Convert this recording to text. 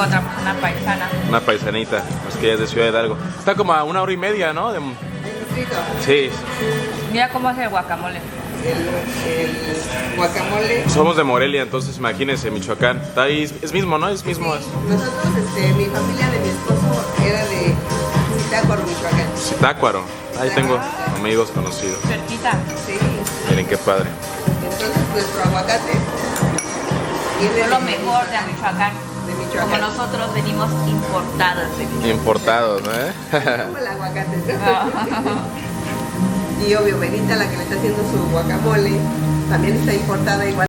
Otra, una paisana. Una paisanita, es que ella es de Ciudad Hidalgo. Está como a 1 hora y media, ¿no? ¿El distrito? Sí, Mira cómo hace el guacamole. El guacamole. somos de Morelia, entonces imagínense, Michoacán. Está ahí, es mismo, ¿no? Es mismo. Sí, nosotros, mi familia de mi esposo era de Zitácuaro, Michoacán. Zitácuaro. Ahí tengo amigos conocidos. Cerquita. Sí. Miren qué padre. Entonces nuestro aguacate viene Es lo mejor de Michoacán. de Como Michoacán. nosotros venimos importados de Michoacán. Importados, ¿no? Como el aguacate. Y obvio, Benita, la que le está haciendo su guacamole, también está importada igual.